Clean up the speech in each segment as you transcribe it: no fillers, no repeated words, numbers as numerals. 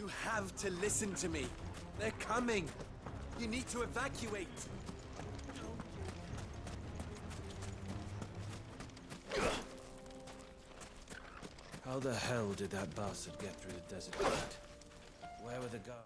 You have to listen to me. They're coming. You need to evacuate. How the hell did that bastard get through the desert gate? Where were the guards?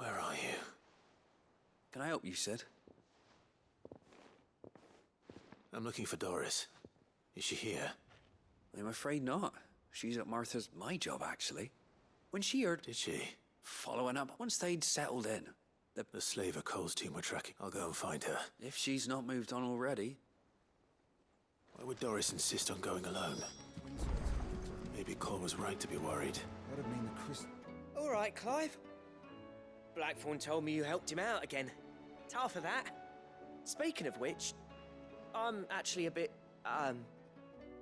Where are you? Can I help you, Sid? I'm looking for Doris. Is she here? I'm afraid not. She's at Martha's, my job, actually. When she heard... Did she? Following up, once they'd settled in. The slaver Cole's team were tracking. I'll go and find her. If she's not moved on already. Why would Doris insist on going alone? Maybe Cole was right to be worried. That'd mean the Chris... All right, Clive. Blackthorn told me you helped him out again. Tough for that. Speaking of which, I'm actually a bit,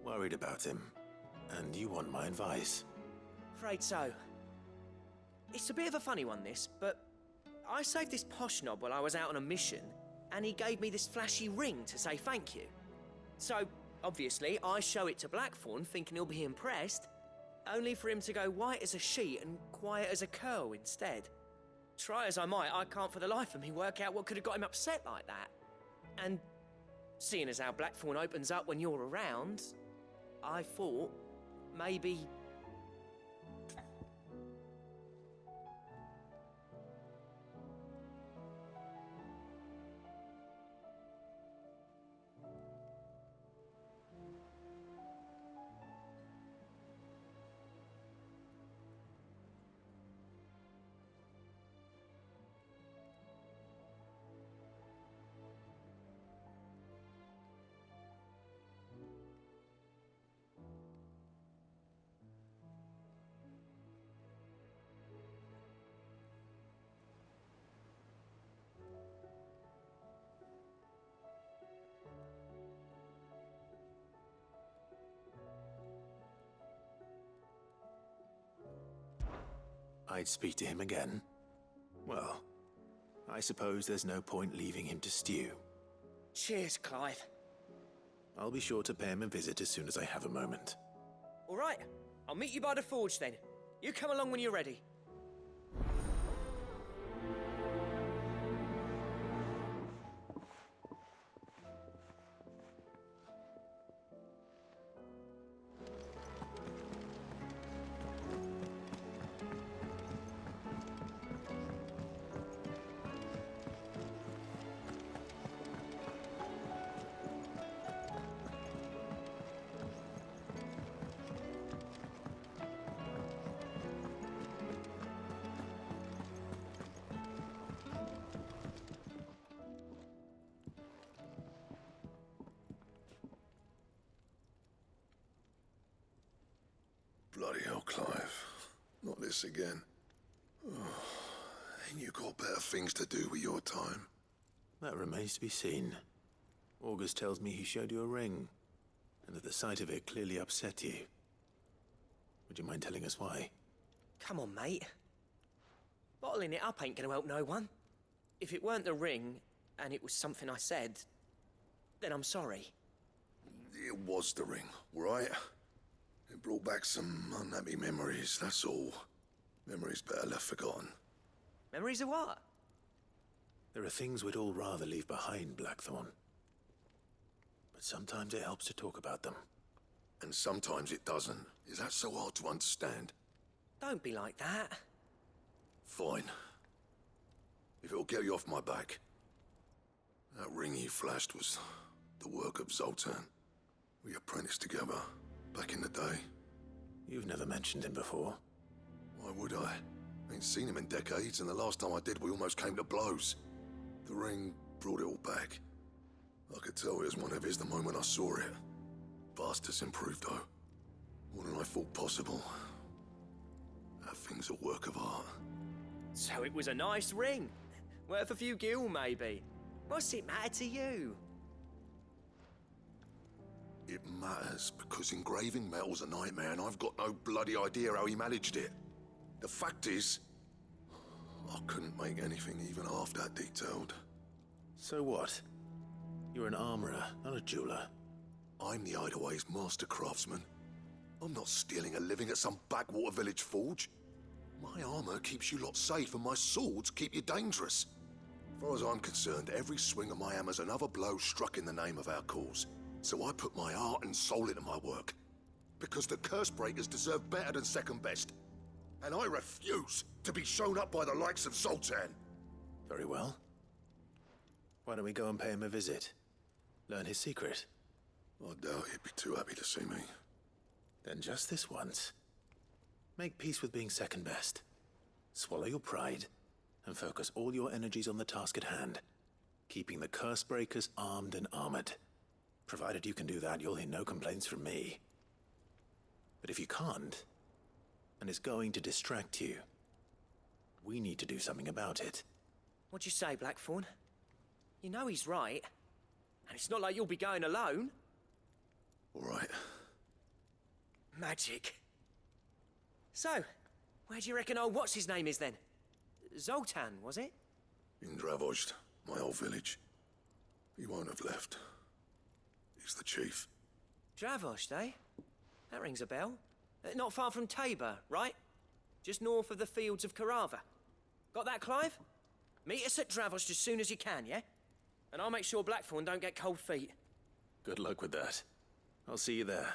Worried about him. And you want my advice? afraid so. It's a bit of a funny one, this, but I saved this posh knob while I was out on a mission, and he gave me this flashy ring to say thank you. So, obviously, I show it to Blackthorn, thinking he'll be impressed, only for him to go white as a sheet and quiet as a curl instead. Try as I might, I can't for the life of me work out what could have got him upset like that. And seeing as how Blackthorn opens up when you're around, I thought maybe... I'd speak to him again. Well, I suppose there's no point leaving him to stew. Cheers, Clive. I'll be sure to pay him a visit as soon as I have a moment. All right, I'll meet you by the forge then. You come along when you're ready. Bloody hell, Clive. Not this again. Oh, ain't you got better things to do with your time? That remains to be seen. August tells me he showed you a ring, and that the sight of it clearly upset you. Would you mind telling us why? Come on, mate. Bottling it up ain't gonna help no one. If it weren't the ring, and it was something I said, then I'm sorry. It was the ring, right? It brought back some unhappy memories, that's all. Memories better left forgotten. Memories of what? There are things we'd all rather leave behind, Blackthorn. But sometimes it helps to talk about them. And sometimes it doesn't. Is that so hard to understand? Don't be like that. Fine. If it'll get you off my back. That ring you flashed was the work of Zoltan. We apprenticed together, back in the day. You've never mentioned him before. Why would I? Ain't seen him in decades, and the last time I did, we almost came to blows. The ring brought it all back. I could tell it was one of his the moment I saw it. Bastard's improved, though. More than I thought possible. That thing's a work of art. So it was a nice ring. Worth a few gil, maybe. What's it matter to you? It matters because engraving metal's a nightmare, and I've got no bloody idea how he managed it. The fact is, I couldn't make anything even half that detailed. So what? You're an armorer, not a jeweler. I'm the Hideaway's master craftsman. I'm not stealing a living at some backwater village forge. My armor keeps you lot safe, and my swords keep you dangerous. As far as I'm concerned, every swing of my hammer's another blow struck in the name of our cause. So I put my heart and soul into my work. Because the curse breakers deserve better than second best. And I refuse to be shown up by the likes of Zoltan. Very well. Why don't we go and pay him a visit? Learn his secret. I doubt he'd be too happy to see me. Then just this once. Make peace with being second best. Swallow your pride, and focus all your energies on the task at hand. Keeping the curse breakers armed and armored. Provided you can do that, you'll hear no complaints from me. But if you can't, and it's going to distract you, we need to do something about it. What'd you say, Blackthorn? You know he's right. And it's not like you'll be going alone. All right. Magic. So, where do you reckon old what's-his-name is then? Zoltan, was it? In Dravozd, my old village. He won't have left. He's the chief. Dravozd, eh? That rings a bell. Not far from Tabor, right? Just north of the fields of Carava. Got that, Clive? Meet us at Dravozd as soon as you can, yeah? And I'll make sure Blackthorn don't get cold feet. Good luck with that. I'll see you there.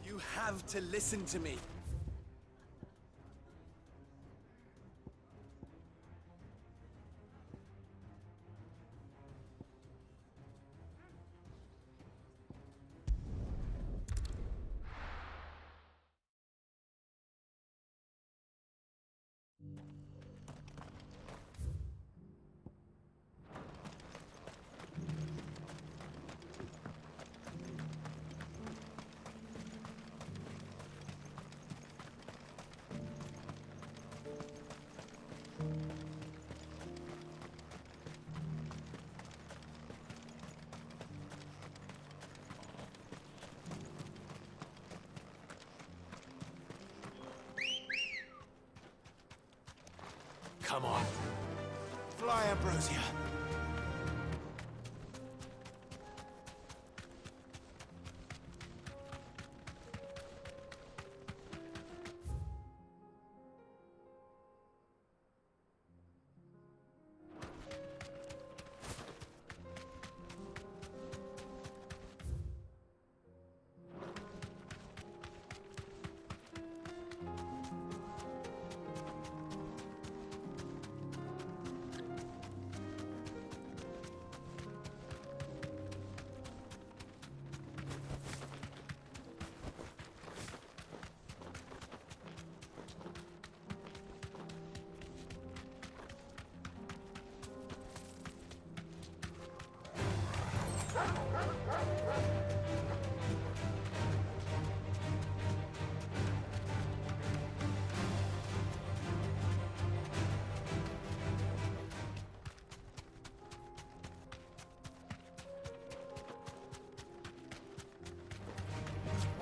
You have to listen to me. Come on. Fly, Ambrosia.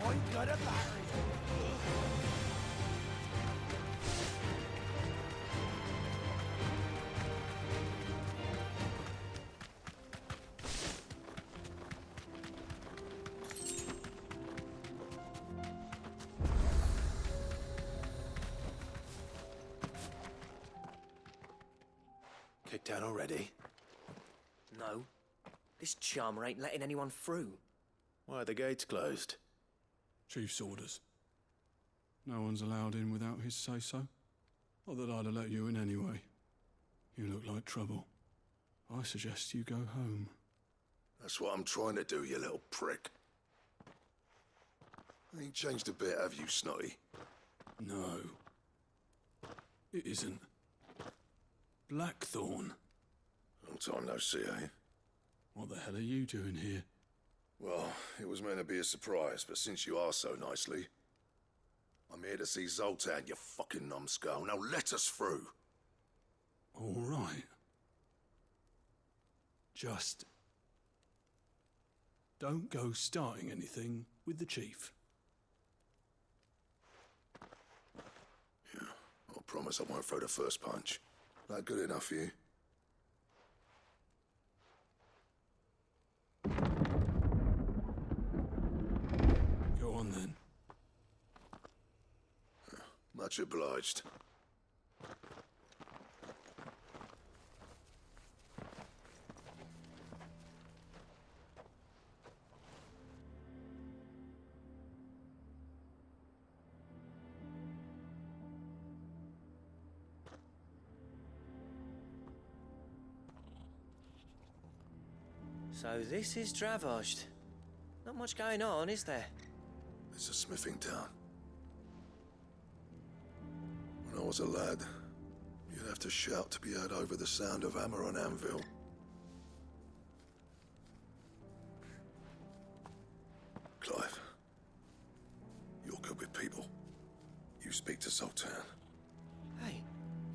I got a barrier. Kicked out already? No. This charmer ain't letting anyone through. Why are the gates closed? Chief's orders. No one's allowed in without his say-so. Not that I'd have let you in anyway. You look like trouble. I suggest you go home. That's what I'm trying to do, you little prick. Ain't changed a bit, have you, Snotty? No. It isn't. Blackthorn. Long time no see, eh? What the hell are you doing here? Well, it was meant to be a surprise, but since you are so nicely, I'm here to see Zoltan, you fucking numbskull. Now let us through. All right. Just don't go starting anything with the chief. Yeah, I promise I won't throw the first punch. That good enough for you? Go on then. Much obliged. So this is Dravoged. Not much going on, is there? It's a smithing town. When I was a lad, you'd have to shout to be heard over the sound of hammer on anvil. Clive, you're good with people. You speak to Sultan. Hey,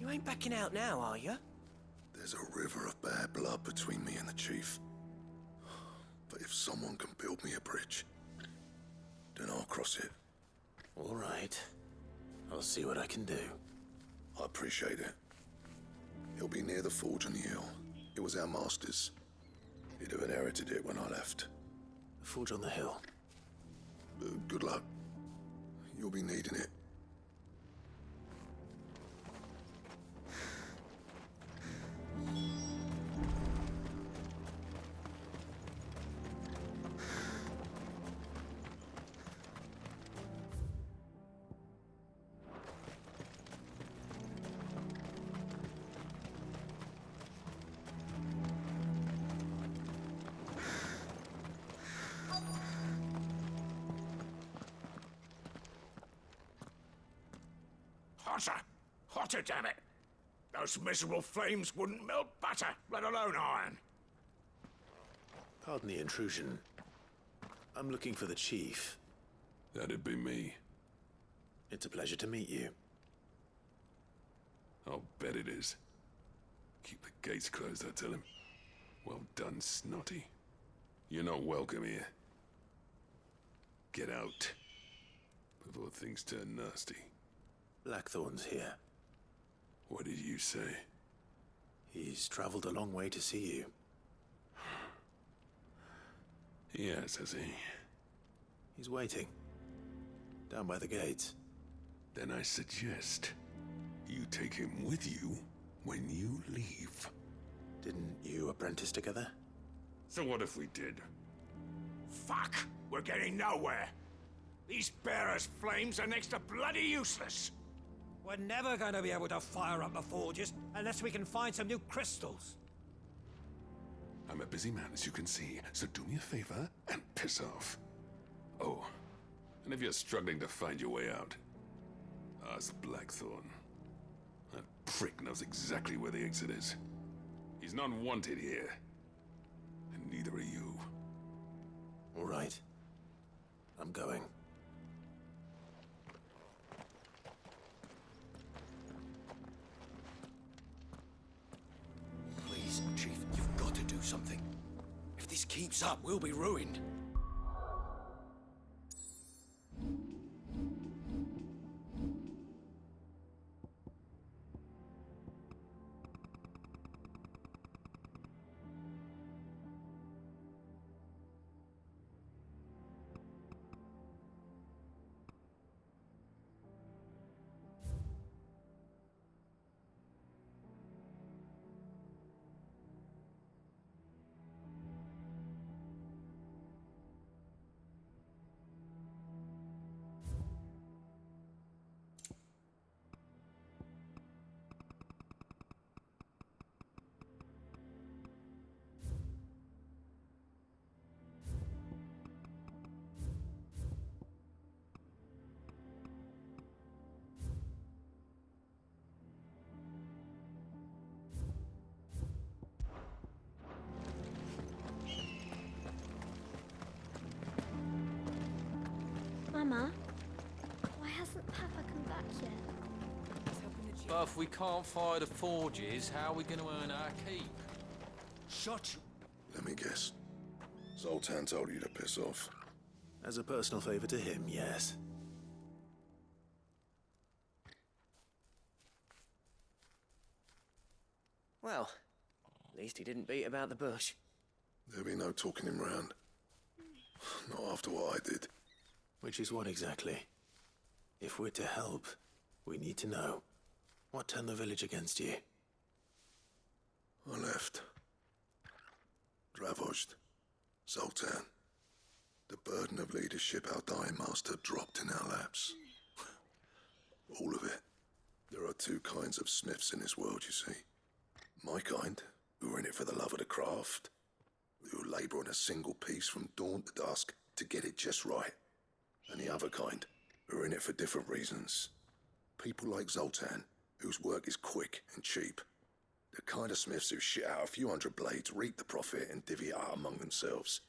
you ain't backing out now, are you? There's a river of bad blood between me and the chief. But if someone can build me a bridge, then I'll cross it. All right. I'll see what I can do. I appreciate it. He'll be near the forge on the hill. It was our master's. He'd have inherited it when I left. The forge on the hill. Good luck. You'll be needing it. Hotter! Hotter, damn it! Those miserable flames wouldn't melt butter, let alone iron. Pardon the intrusion. I'm looking for the chief. That'd be me. It's a pleasure to meet you. I'll bet it is. Keep the gates closed, I tell him. Well done, Snotty. You're not welcome here. Get out. Before things turn nasty. Blackthorn's here. What did you say? He's traveled a long way to see you. Yes, has he? He's waiting. Down by the gates. Then I suggest you take him with you when you leave. Didn't you apprentice together? So what if we did? Fuck! We're getting nowhere. These bearers' flames are next to bloody useless. We're never going to be able to fire up the forges unless we can find some new crystals. I'm a busy man, as you can see, so do me a favor and piss off. Oh, and if you're struggling to find your way out, ask Blackthorn. That prick knows exactly where the exit is. He's not wanted here, and neither are you. All right. I'm going. Please, Chief, you've got to do something. If this keeps up, we'll be ruined. Mama, why hasn't Papa come back yet? But if we can't fire the forges, how are we going to earn our keep? Shut Let me guess. Zoltan told you to piss off. As a personal favor to him, yes. Well, at least he didn't beat about the bush. There'll be no talking him round. Not after what I did. Which is what exactly? If we're to help, We need to know. What turned the village against you? I left. Dravozd. Zoltan. The burden of leadership our dying master dropped in our laps. All of it. There are two kinds of smiths in this world, you see. My kind, who are in it for the love of the craft, who labour on a single piece from dawn to dusk to get it just right. And the other kind, who are in it for different reasons. People like Zoltan, whose work is quick and cheap. The kind of smiths who shit out a few hundred blades, reap the profit, and divvy it out among themselves.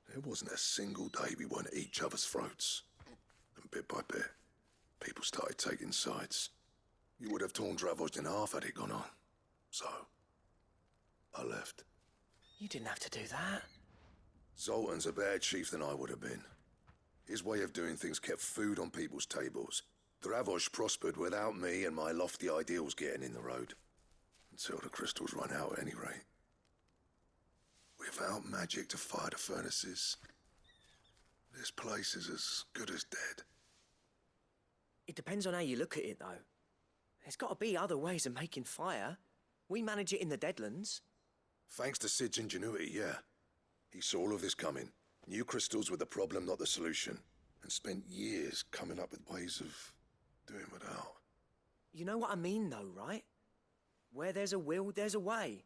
There wasn't a single day we weren't at each other's throats. And bit by bit, people started taking sides. You would have torn Dravozd in half had it gone on. So, I left. You didn't have to do that. Zoltan's a better chief than I would have been. His way of doing things kept food on people's tables. Dravozd prospered without me and my lofty ideals getting in the road. Until the crystals run out at any rate. Without magic to fire the furnaces, this place is as good as dead. It depends on how you look at it, though. There's got to be other ways of making fire. We manage it in the Deadlands. Thanks to Sid's ingenuity, yeah. He saw all of this coming. Knew crystals were the problem, not the solution. And spent years coming up with ways of doing without. You know what I mean, though, right? Where there's a will, there's a way.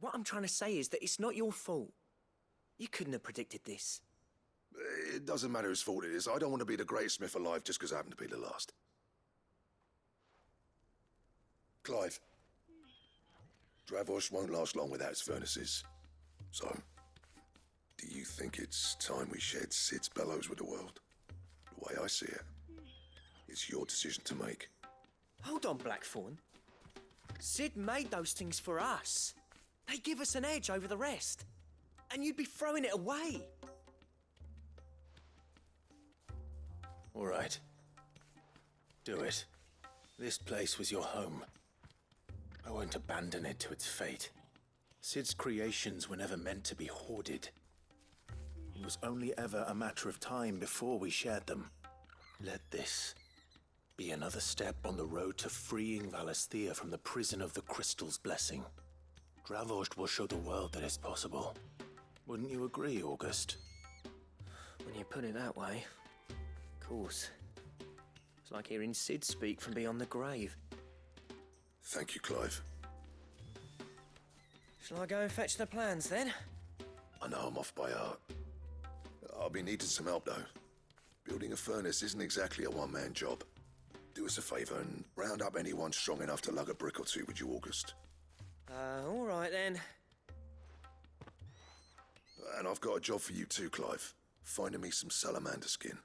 What I'm trying to say is that it's not your fault. You couldn't have predicted this. It doesn't matter whose fault it is. I don't want to be the greatest smith alive just because I happen to be the last. Clive. Dravozd won't last long without its furnaces. So, do you think it's time we shared Sid's bellows with the world? The way I see it, it's your decision to make. Hold on, Blackthorn. Sid made those things for us. They give us an edge over the rest. And you'd be throwing it away. All right. Do it. This place was your home. I won't abandon it to its fate. Sid's creations were never meant to be hoarded. It was only ever a matter of time before we shared them. Let this be another step on the road to freeing Valisthea from the prison of the Crystal's blessing. Dravozd will show the world that it's possible. Wouldn't you agree, August? When you put it that way, of course. It's like hearing Sid speak from beyond the grave. Thank you, Clive. Shall I go and fetch the plans, then? I know I'm off by heart. I'll be needing some help, though. Building a furnace isn't exactly a one-man job. Do us a favour and round up anyone strong enough to lug a brick or two with you, August. All right, then. And I've got a job for you too, Clive. Finding me some salamander skin.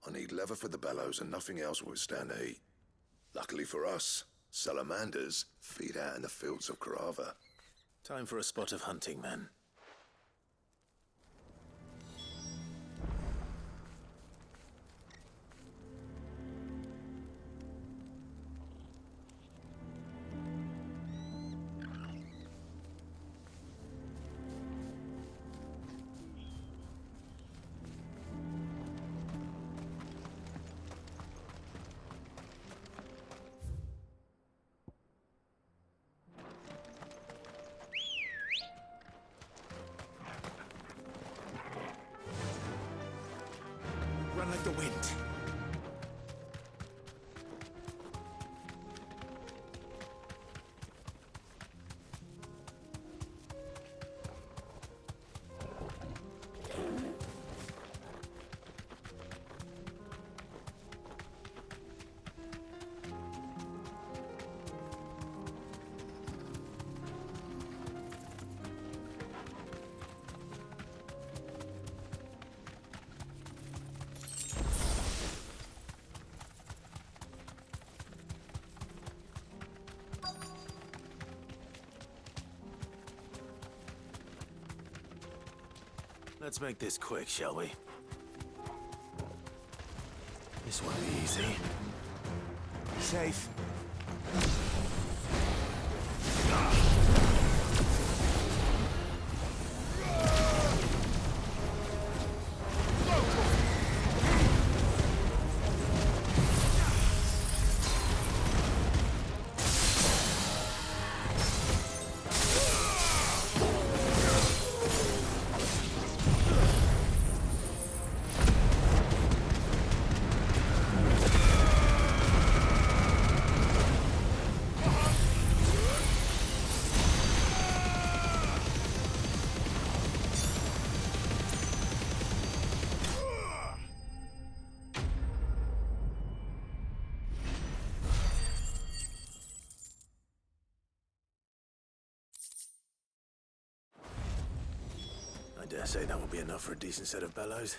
I need leather for the bellows and nothing else will withstand the heat. Luckily for us, salamanders feed out in the fields of Karava. Time for a spot of hunting, then. Run like the wind. Let's make this quick, shall we? This won't be easy. Safe. Dare say that will be enough for a decent set of bellows.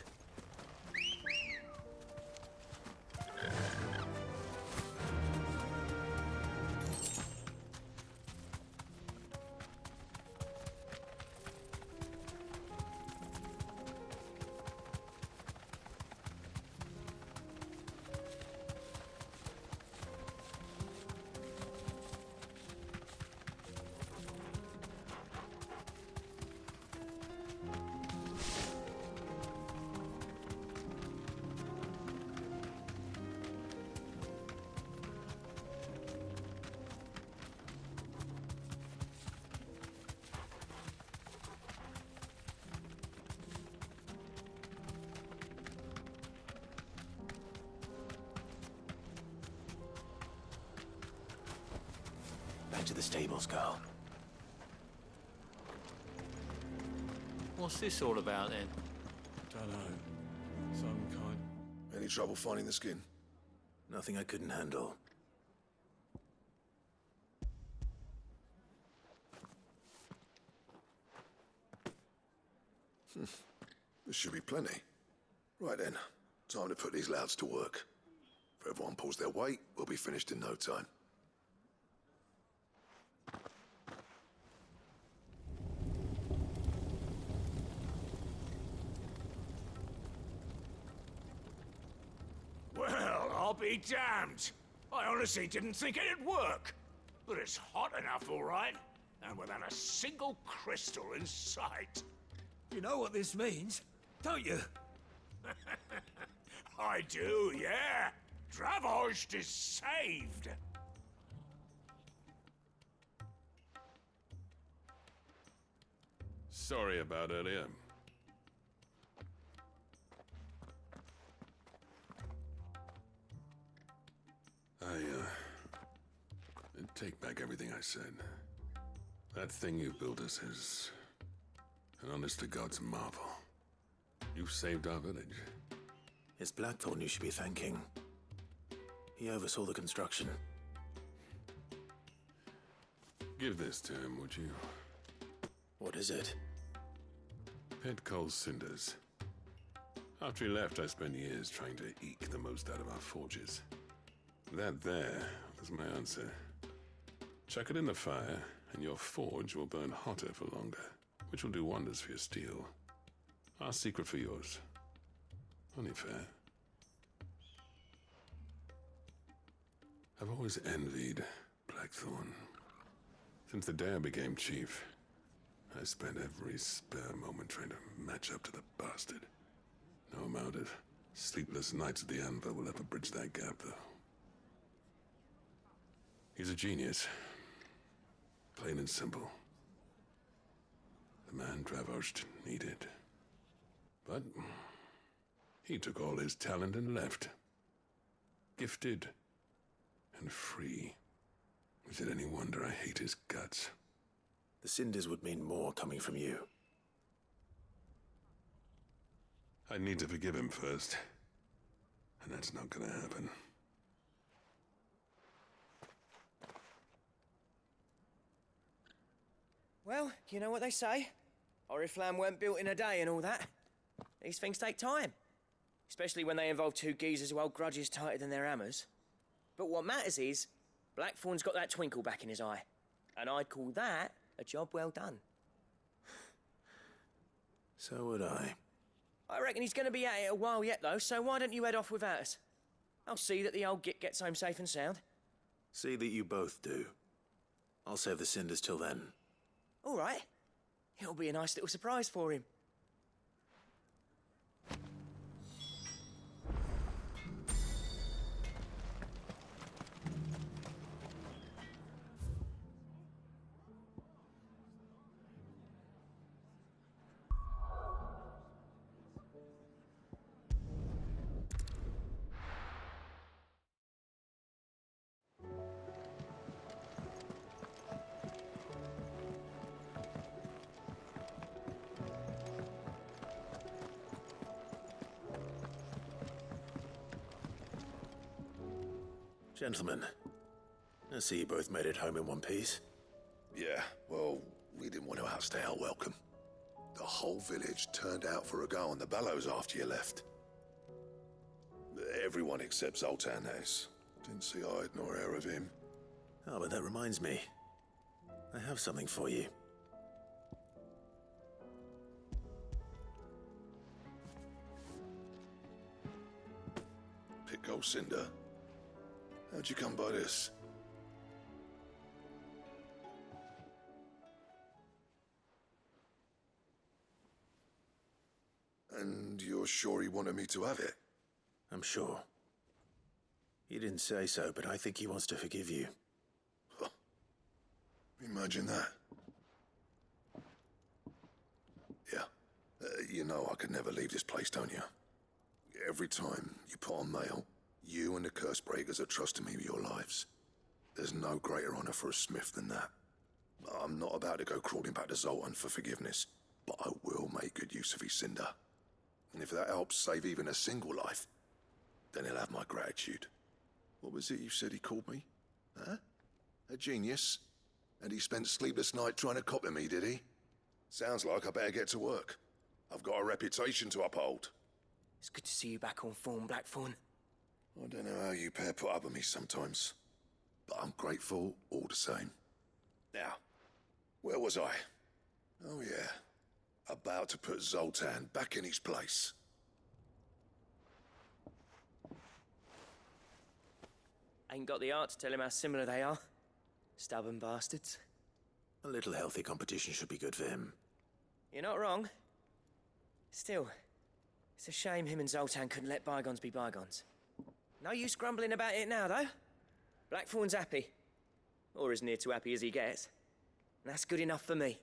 Back to the stables, girl. What's this all about then? Dunno. Some kind. Any trouble finding the skin? Nothing I couldn't handle. There should be plenty. Right then, time to put these louds to work. If everyone pulls their weight, we'll be finished in no time. Well, I'll be damned. I honestly didn't think it'd work. But it's hot enough, all right. And without a single crystal in sight. You know what this means, don't you? I do, yeah. Dravost is saved. Sorry about earlier. I take back everything I said. That thing you built us is an honest-to-God's marvel. You saved our village. It's Blackthorn you should be thanking. He oversaw the construction. Give this to him, would you? What is it? Pet Cole's cinders. After he left, I spent years trying to eke the most out of our forges. That there was my answer. Chuck it in the fire, and your forge will burn hotter for longer, which will do wonders for your steel. Our secret for yours. Only fair. I've always envied Blackthorn. Since the day I became chief, I spent every spare moment trying to match up to the bastard. No amount of sleepless nights at the anvil will ever bridge that gap, though. He's a genius. Plain and simple. The man Dravost needed. But he took all his talent and left. Gifted and free. Is it any wonder I hate his guts? The cinders would mean more coming from you. I need to forgive him first. And that's not gonna happen. Well, you know what they say. Oriflamme weren't built in a day and all that. These things take time. Especially when they involve two geezers who hold grudges tighter than their hammers. But what matters is, Blackthorn's got that twinkle back in his eye. And I'd call that a job well done. So would I. I reckon he's going to be at it a while yet, though, so why don't you head off without us? I'll see that the old git gets home safe and sound. See that you both do. I'll save the cinders till then. All right. It'll be a nice little surprise for him. Gentlemen, I see you both made it home in one piece. Yeah, well, we didn't want to outstay our welcome. The whole village turned out for a go on the bellows after you left. Everyone except Zoltan has. Didn't see hide nor hair of him. Oh, but that reminds me. I have something for you. Pico Cinder. How'd you come by this? And you're sure he wanted me to have it? I'm sure. He didn't say so, but I think he wants to forgive you. Huh. Imagine that. Yeah. You know I could never leave this place, don't you? Every time you put on mail, you and the curse breakers are trusting me with your lives. There's no greater honor for a smith than that. I'm not about to go crawling back to Zoltan for forgiveness, but I will make good use of his cinder. And if that helps save even a single life, then he'll have my gratitude. What was it you said he called me? Huh? A genius? And he spent sleepless night trying to copy me, did he? Sounds like I better get to work. I've got a reputation to uphold. It's good to see you back on form, Blackthorn. I don't know how you pair put up with me sometimes, but I'm grateful all the same. Now, where was I? Oh yeah, about to put Zoltan back in his place. Ain't got the art to tell him how similar they are. Stubborn bastards. A little healthy competition should be good for him. You're not wrong. Still, it's a shame him and Zoltan couldn't let bygones be bygones. No use grumbling about it now, though. Blackthorn's happy. Or as near to happy as he gets. And that's good enough for me.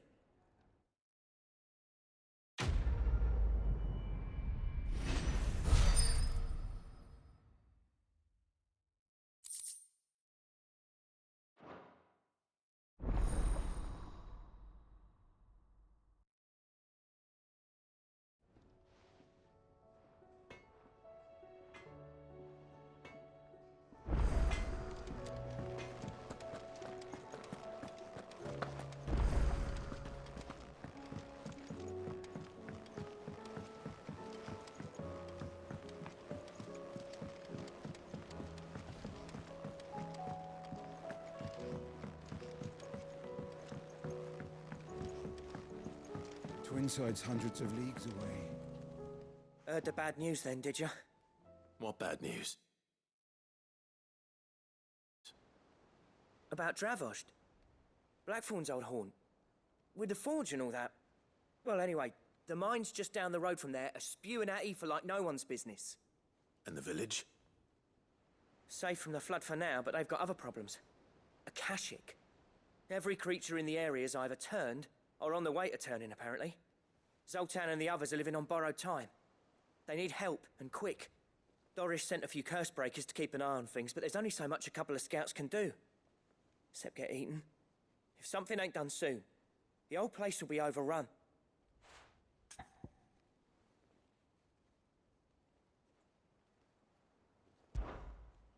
Twinside's hundreds of leagues away. Heard the bad news then, did you? What bad news? About Dravost. Blackthorn's old haunt. With the forge and all that. Well, anyway, the mines just down the road from there are spewing out ether like no one's business. And the village? Safe from the flood for now, but they've got other problems. Akashic. Every creature in the area is either turned or on the way to turning, apparently. Zoltan and the others are living on borrowed time. They need help, and quick. Doris sent a few curse breakers to keep an eye on things, but there's only so much a couple of scouts can do. Except get eaten. If something ain't done soon, the whole place will be overrun.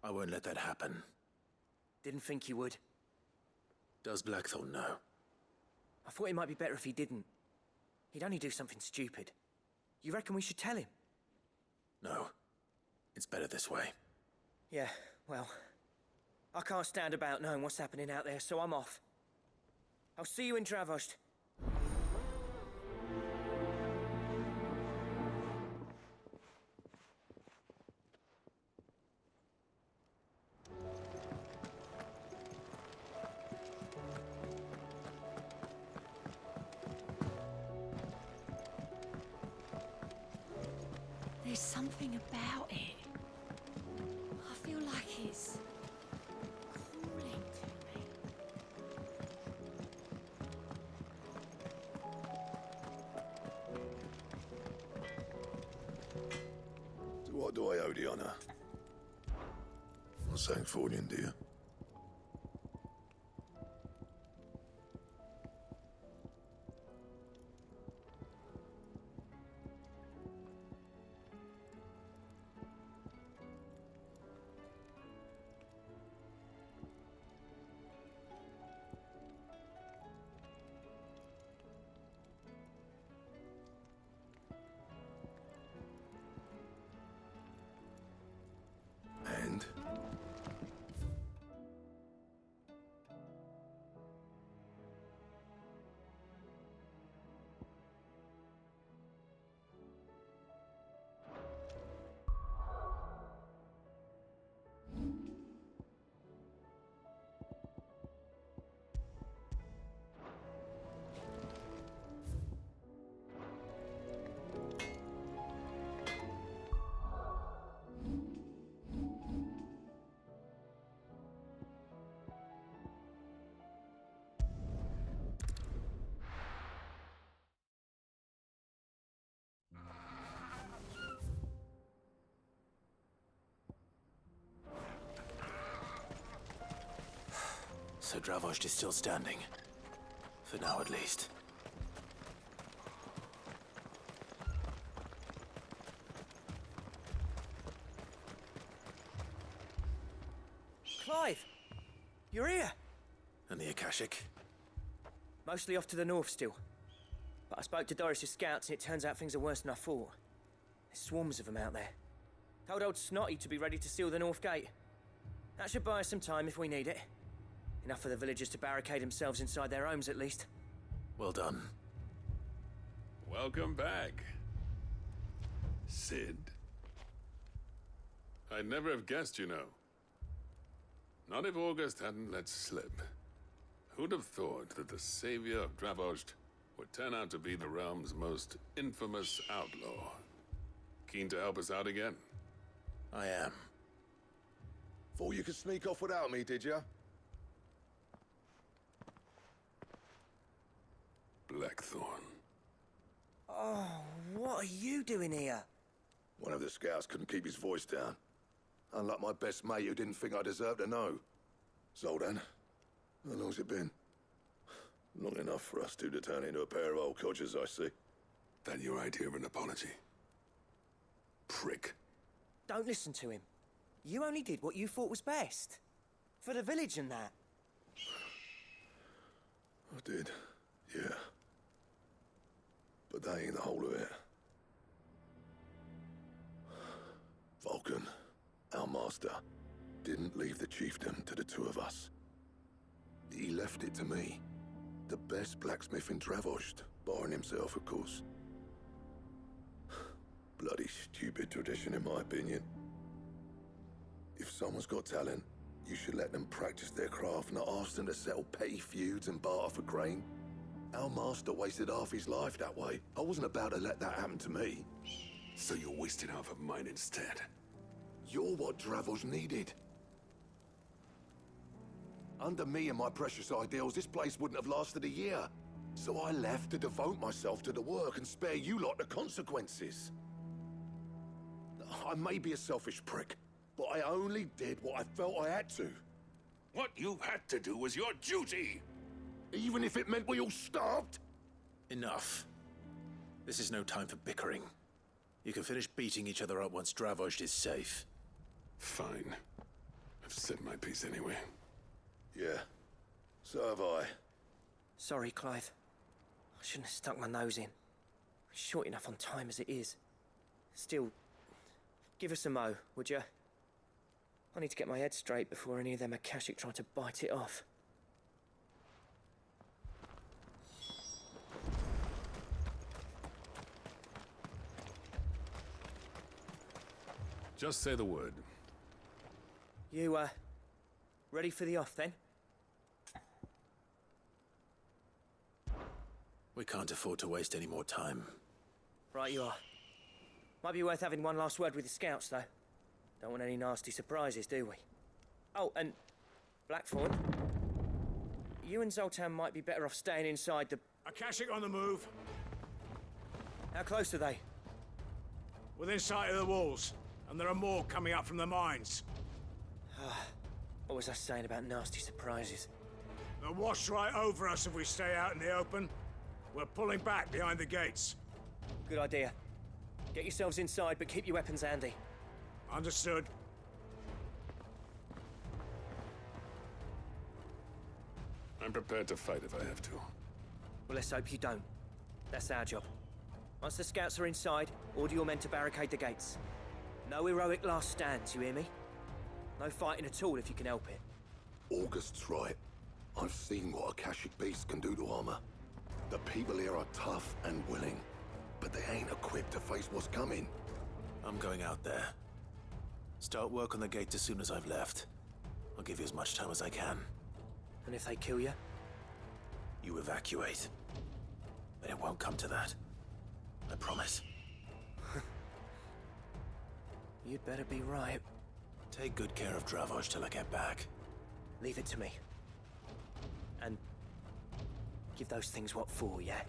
I won't let that happen. Didn't think you would. Does Blackthorn know? I thought it might be better if he didn't. He'd only do something stupid. You reckon we should tell him? No. It's better this way. Yeah, well, I can't stand about knowing what's happening out there, so I'm off. I'll see you in Dravost. There's something about it. I feel like it's calling to me. So what do I owe the honor? Not saying fortune, do you? So Dravost is still standing. For now, at least. Clive! You're here! And the Akashic? Mostly off to the north still. But I spoke to Doris's scouts and it turns out things are worse than I thought. There's swarms of them out there. Told old Snotty to be ready to seal the north gate. That should buy us some time if we need it. Enough for the villagers to barricade themselves inside their homes at least. Well done. Welcome back, Sid. I'd never have guessed, you know. Not if August hadn't let slip. Who'd have thought that the savior of Dravost would turn out to be the realm's most infamous outlaw? Keen to help us out again? I am. Thought you could sneak off without me, did ya? Blackthorn. Oh, what are you doing here? One of the scouts couldn't keep his voice down. Unlike my best mate who didn't think I deserved to know. Zoldan, how long's it been? Long enough for us two to turn into a pair of old codgers, I see. That your idea of an apology? Prick. Don't listen to him. You only did what you thought was best. For the village and that. I did, yeah. But that ain't the whole of it. Vulcan, our master, didn't leave the chiefdom to the two of us. He left it to me. The best blacksmith in Dravost, barring himself, of course. Bloody stupid tradition, in my opinion. If someone's got talent, you should let them practice their craft, not ask them to settle petty feuds and barter for grain. Our master wasted half his life that way. I wasn't about to let that happen to me. So you wasted half of mine instead. You're what Dravost needed. Under me and my precious ideals, this place wouldn't have lasted a year. So I left to devote myself to the work and spare you lot the consequences. I may be a selfish prick, but I only did what I felt I had to. What you had to do was your duty! Even if it meant we all starved? Enough. This is no time for bickering. You can finish beating each other up once Dravost is safe. Fine. I've said my piece anyway. Yeah, so have I. Sorry, Clive. I shouldn't have stuck my nose in. We're short enough on time as it is. Still, give us a mo, would you? I need to get my head straight before any of them Akashic try to bite it off. Just say the word. You, ready for the off then? We can't afford to waste any more time. Right you are. Might be worth having one last word with the scouts, though. Don't want any nasty surprises, do we? Oh, and Blackthorn, you and Zoltan might be better off staying inside the... Akashic on the move. How close are they? Within sight of the walls. And there are more coming up from the mines. What was I saying about nasty surprises? They'll wash right over us if we stay out in the open. We're pulling back behind the gates. Good idea. Get yourselves inside, but keep your weapons handy. Understood. I'm prepared to fight if I have to. Well, let's hope you don't. That's our job. Once the scouts are inside, order your men to barricade the gates. No heroic last stands, you hear me? No fighting at all if you can help it. August's right. I've seen what Akashic beasts can do to armor. The people here are tough and willing, but they ain't equipped to face what's coming. I'm going out there. Start work on the gate as soon as I've left. I'll give you as much time as I can. And if they kill you? You evacuate. But it won't come to that. I promise. You'd better be right. Take good care of Dravost till I get back. Leave it to me. And give those things what for, yeah?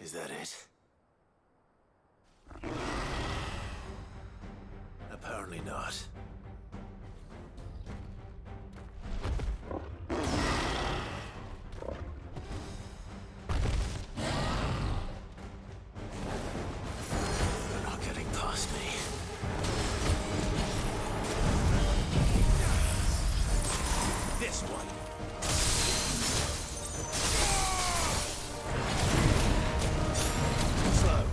Is that it? Apparently not. You're not getting past me. This one. Slow.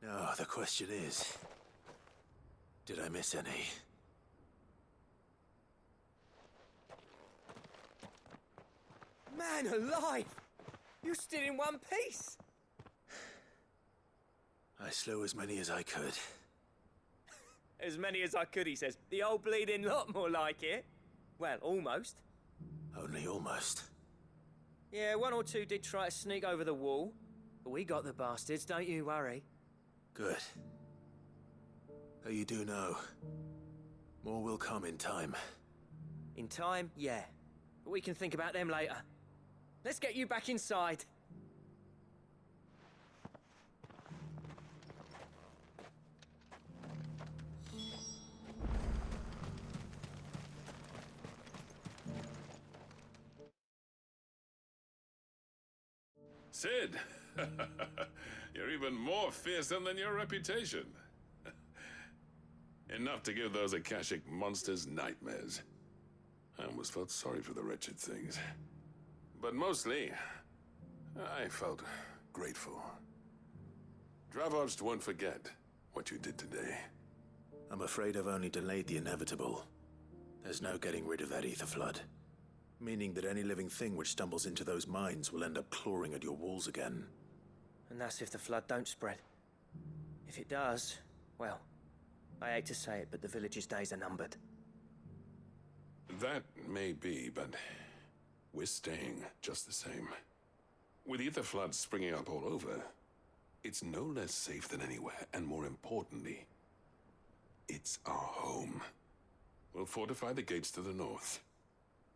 Now, the question is, did I miss any? Man alive! You're still in one piece! I slew as many as I could. As many as I could, he says. The old bleeding lot, more like it. Well, almost. Only almost. Yeah, one or two did try to sneak over the wall. But we got the bastards, don't you worry. Good. Though you do know, more will come in time. In time, yeah. But we can think about them later. Let's get you back inside. Sid! You're even more fearsome than your reputation. Enough to give those Akashic monsters nightmares. I almost felt sorry for the wretched things. But mostly, I felt grateful. Dravoged won't forget what you did today. I'm afraid I've only delayed the inevitable. There's no getting rid of that ether flood. Meaning that any living thing which stumbles into those mines will end up clawing at your walls again. And that's if the flood don't spread. If it does, well, I hate to say it, but the village's days are numbered. That may be, but we're staying just the same. With ether floods springing up all over, it's no less safe than anywhere, and more importantly, it's our home. We'll fortify the gates to the north,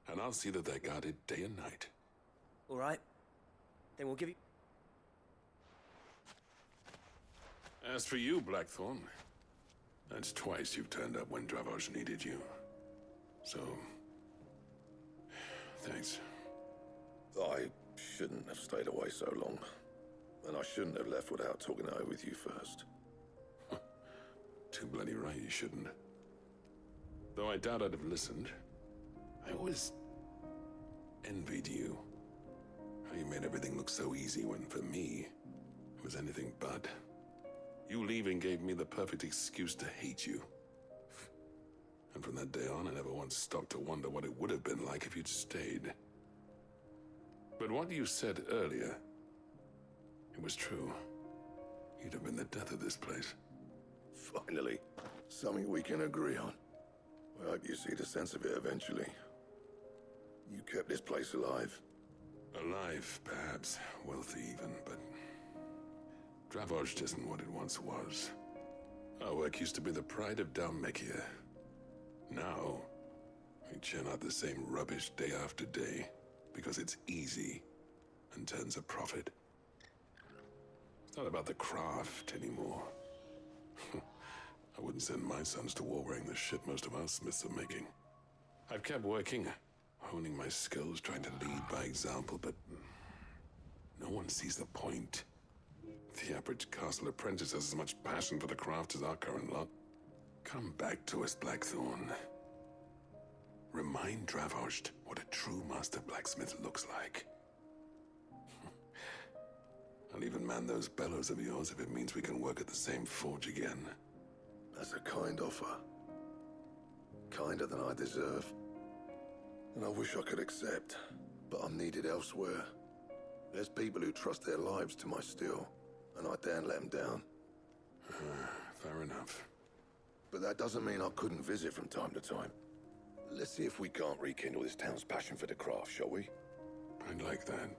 and I'll see that they're guarded day and night. All right. Then we'll give you... As for you, Blackthorn, that's twice you've turned up when Dravos needed you. So, Thanks. I shouldn't have stayed away so long. And I shouldn't have left without talking it over with you first. Too bloody right you shouldn't. Though I doubt I'd have listened. I always envied you. How you made everything look so easy when, for me, it was anything but. You leaving gave me the perfect excuse to hate you. And from that day on, I never once stopped to wonder what it would have been like if you'd stayed. But what you said earlier, it was true. You'd have been the death of this place. Finally, something we can agree on. I hope you see the sense of it eventually. You kept this place alive. Alive, perhaps. Wealthy even, but... Dravozd isn't what it once was. Our work used to be the pride of Dalmekia. Now, we churn out the same rubbish day after day, because it's easy and turns a profit. It's not about the craft anymore. I wouldn't send my sons to war wearing the shit most of our smiths are making. I've kept working, honing my skills, trying to lead by example, but no one sees the point. The average castle apprentice has as much passion for the craft as our current lot. Come back to us, Blackthorn. Remind Dravozd what a true master blacksmith looks like. I'll even man those bellows of yours if it means we can work at the same forge again. That's a kind offer. Kinder than I deserve. And I wish I could accept, but I'm needed elsewhere. There's people who trust their lives to my steel, and I daren't let them down. Fair enough. But that doesn't mean I couldn't visit from time to time. Let's see if we can't rekindle this town's passion for the craft, shall we? I'd like that.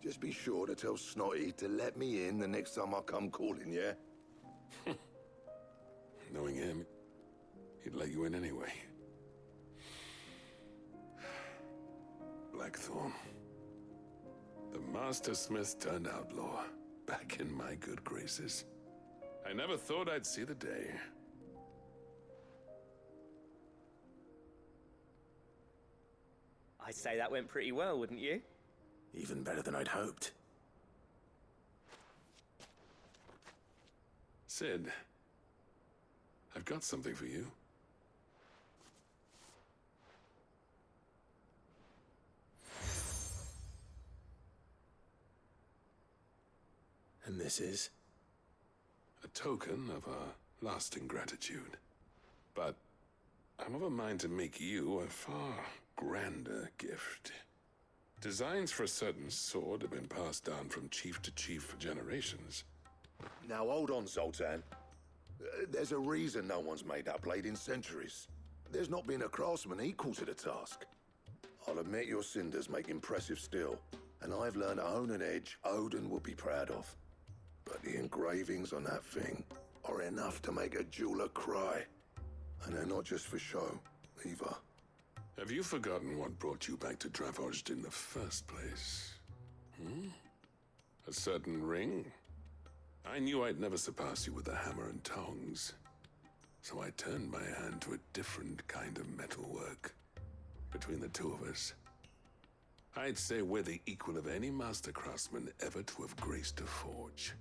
Just be sure to tell Snotty to let me in the next time I come calling, yeah? Knowing him, he'd let you in anyway. Blackthorn. The Master Smith turned outlaw, back in my good graces. I never thought I'd see the day. I'd say that went pretty well, wouldn't you? Even better than I'd hoped. Sid, I've got something for you. And this is? A token of our lasting gratitude. But I'm of a mind to make you a far grander gift. Designs for a certain sword have been passed down from chief to chief for generations. Now hold on, Zoltan. There's a reason no one's made that blade in centuries. There's not been a craftsman equal to the task. I'll admit your cinders make impressive steel, and I've learned to own an edge Odin would be proud of. But the engravings on that thing are enough to make a jeweler cry. And they're not just for show, either. Have you forgotten what brought you back to Dravozd in the first place? A certain ring? I knew I'd never surpass you with the hammer and tongs. So I turned my hand to a different kind of metalwork. Between the two of us, I'd say we're the equal of any master craftsman ever to have graced a forge.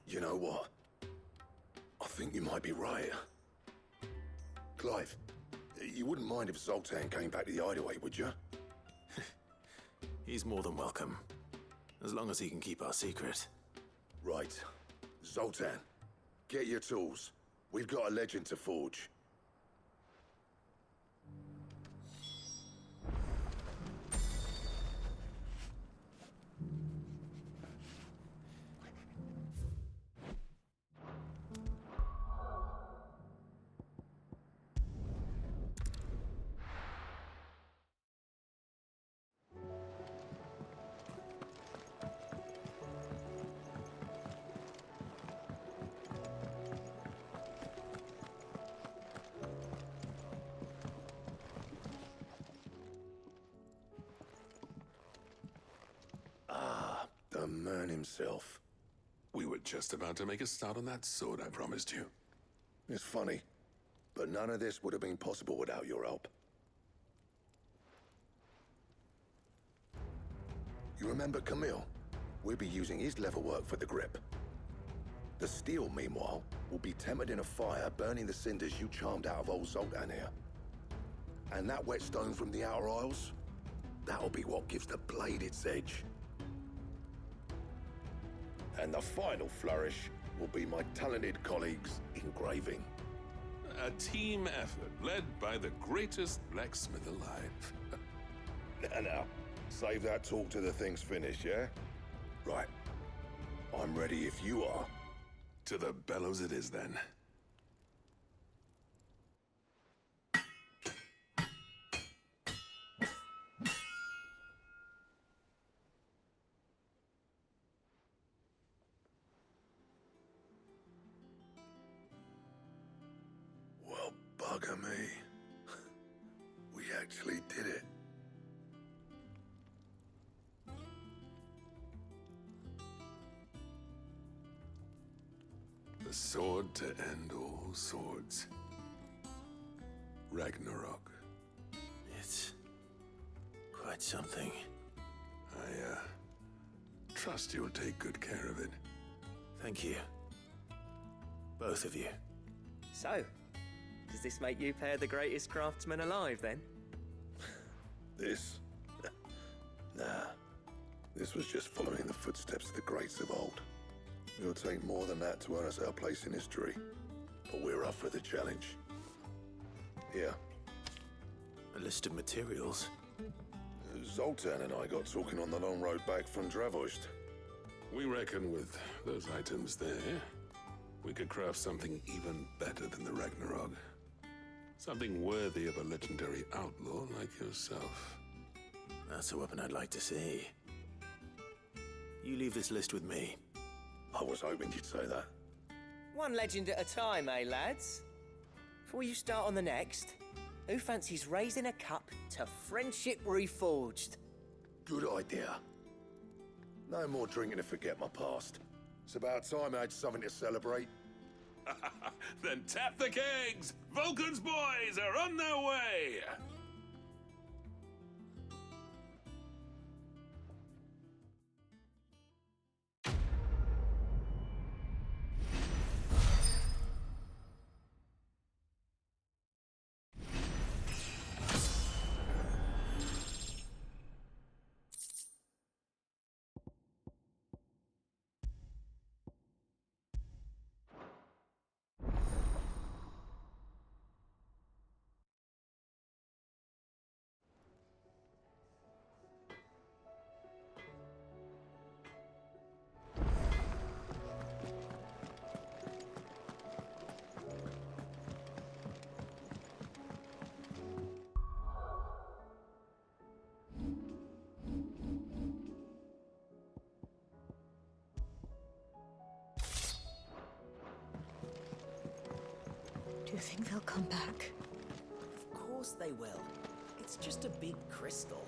You know what? I think you might be right. Clive, you wouldn't mind if Zoltan came back to the Hideaway, would you? He's more than welcome. As long as he can keep our secret. Right. Zoltan, get your tools. We've got a legend to forge. The man himself. We were just about to make a start on that sword I promised you. It's funny, but none of this would have been possible without your help. You remember Camille? We'll be using his leather work for the grip. The steel, meanwhile, will be tempered in a fire, burning the cinders you charmed out of old Zoltan here. And that whetstone from the Outer Isles, that'll be what gives the blade its edge. And the final flourish will be my talented colleagues' engraving. A team effort led by the greatest blacksmith alive. Now, save that talk till the thing's finished, yeah? Right. I'm ready if you are. To the bellows it is, then. Well, bugger me. We actually did it. The sword to end all swords. Ragnarok. It's quite something. I, trust you'll take good care of it. Thank you. Both of you. So, does this make you pair the greatest craftsmen alive, then? This? Nah. This was just following the footsteps of the greats of old. It'll take more than that to earn us our place in history. But we're up for the challenge. Here. A list of materials. Zoltan and I got talking on the long road back from Dravost. We reckon with those items there, we could craft something even better than the Ragnarok. Something worthy of a legendary outlaw like yourself. That's a weapon I'd like to see. You leave this list with me. I was hoping you'd say that. One legend at a time, eh, lads? Before you start on the next, who fancies raising a cup to friendship reforged? Good idea. No more drinking to forget my past. It's about time I had something to celebrate. Then tap the kegs! Vulcan's boys are on their way! Do you think they'll come back? Of course they will. It's just a big crystal.